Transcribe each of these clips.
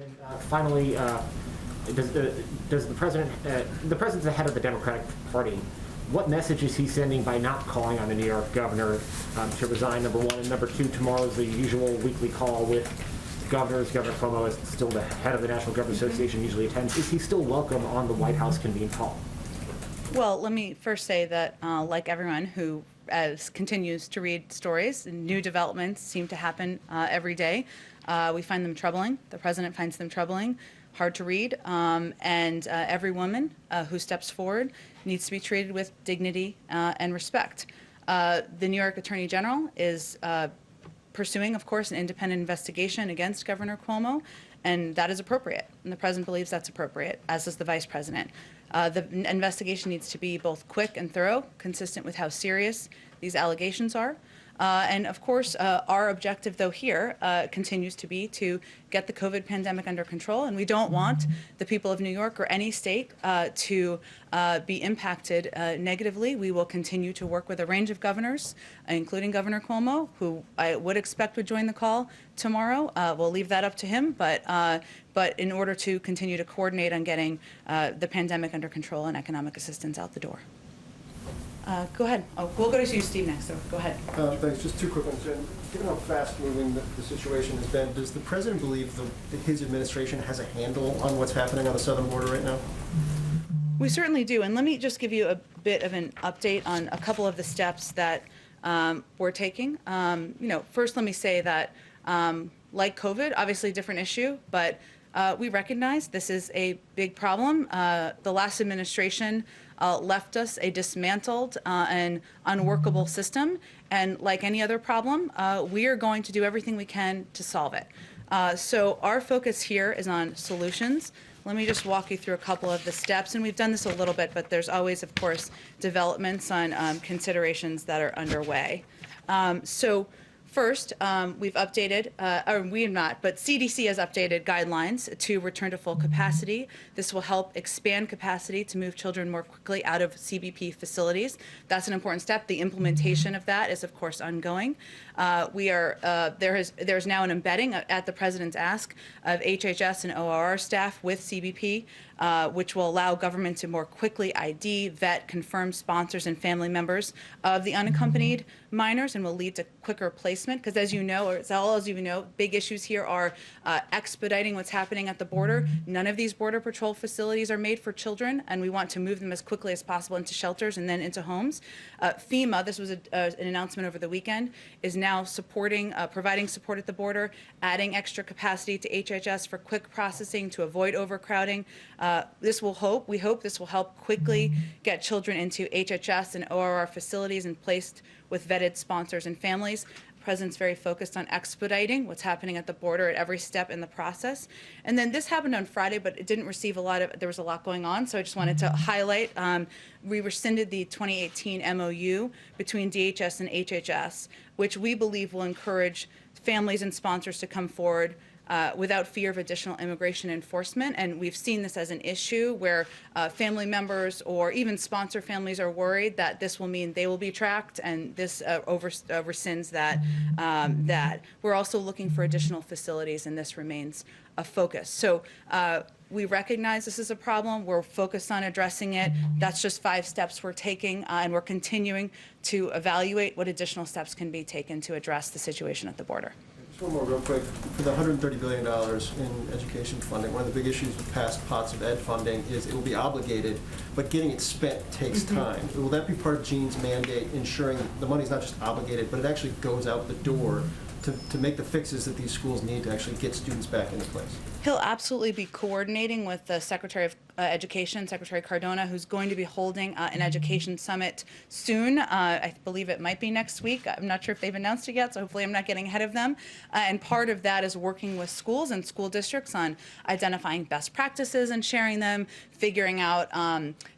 And then finally, does the president, the president's the head of the Democratic Party. What message is he sending by not calling on the New York governor to resign, number one? And number two, tomorrow's the usual weekly call with governors. Governor Cuomo is still the head of the National Governors Association, usually attends. Is he still welcome on the White House convened call? Well, let me first say that, like everyone who continues to read stories, new developments seem to happen every day. We find them troubling. The president finds them troubling, hard to read, and every woman who steps forward needs to be treated with dignity and respect. The New York Attorney General is pursuing, of course, an independent investigation against Governor Cuomo, and that is appropriate. And the president believes that's appropriate, as does the vice president. The investigation needs to be both quick and thorough, consistent with how serious these allegations are. And of course, our objective, though, here continues to be to get the COVID pandemic under control. And we don't want the people of New York or any state to be impacted negatively. We will continue to work with a range of governors, including Governor Cuomo, who I would expect would join the call tomorrow. We'll leave that up to him. But in order to continue to coordinate on getting the pandemic under control and economic assistance out the door. Go ahead. Oh, we'll go to you, Steve, next. So go ahead. Thanks. Just two quick ones. Given how fast-moving the situation has been, does the president believe that his administration has a handle on what's happening on the southern border right now? We certainly do. And let me just give you a bit of an update on a couple of the steps that we're taking. First, let me say that, like COVID, obviously a different issue, but we recognize this is a big problem. The last administration left us a dismantled and unworkable system, and like any other problem, we are going to do everything we can to solve it. So our focus here is on solutions. Let me just walk you through a couple of the steps, and we've done this a little bit, but there's always, of course, developments on considerations that are underway. First, we've updated, or we have not, but CDC has updated guidelines to return to full capacity. This will help expand capacity to move children more quickly out of CBP facilities. That's an important step. The implementation of that is, of course, ongoing. There's now an embedding at the president's ask of HHS and ORR staff with CBP, which will allow government to more quickly ID, vet, confirm sponsors and family members of the unaccompanied minors, and will lead to quicker placement. Because as you know, or as all of you know, big issues here are expediting what's happening at the border. None of these Border Patrol facilities are made for children, and we want to move them as quickly as possible into shelters and then into homes. FEMA, this was an announcement over the weekend, is now supporting, providing support at the border, adding extra capacity to HHS for quick processing to avoid overcrowding. We hope this will help quickly get children into HHS and ORR facilities and placed with vetted sponsors and families. The president's very focused on expediting what's happening at the border at every step in the process. And then this happened on Friday, but it didn't receive there was a lot going on, so I just wanted to highlight, we rescinded the 2018 MOU between DHS and HHS, which we believe will encourage families and sponsors to come forward without fear of additional immigration enforcement. And we've seen this as an issue where family members or even sponsor families are worried that this will mean they will be tracked, and this rescinds that. We're also looking for additional facilities, and this remains a focus. So we recognize this is a problem. We're focused on addressing it. That's just 5 steps we're taking, and we're continuing to evaluate what additional steps can be taken to address the situation at the border. One more real quick. For the $130 billion in education funding, one of the big issues with past pots of ed funding is it will be obligated, but getting it spent takes time. Will that be part of Gene's mandate, ensuring the money's not just obligated, but it actually goes out the door to make the fixes that these schools need to actually get students back into place? He'll absolutely be coordinating with the Secretary of Education, Secretary Cardona, who's going to be holding an education summit soon. I believe it might be next week. I'm not sure if they've announced it yet, so hopefully I'm not getting ahead of them. And part of that is working with schools and school districts on identifying best practices and sharing them, figuring out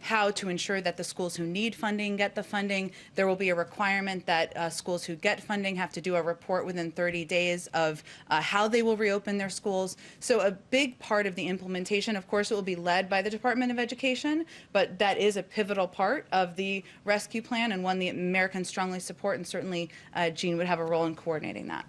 how to ensure that the schools who need funding get the funding. There will be a requirement that schools who get funding have to do a report within 30 days of how they will reopen their schools. So a big part of the implementation, of course, it will be led by the Department of Education, but that is a pivotal part of the rescue plan and one the Americans strongly support, and certainly Gene would have a role in coordinating that.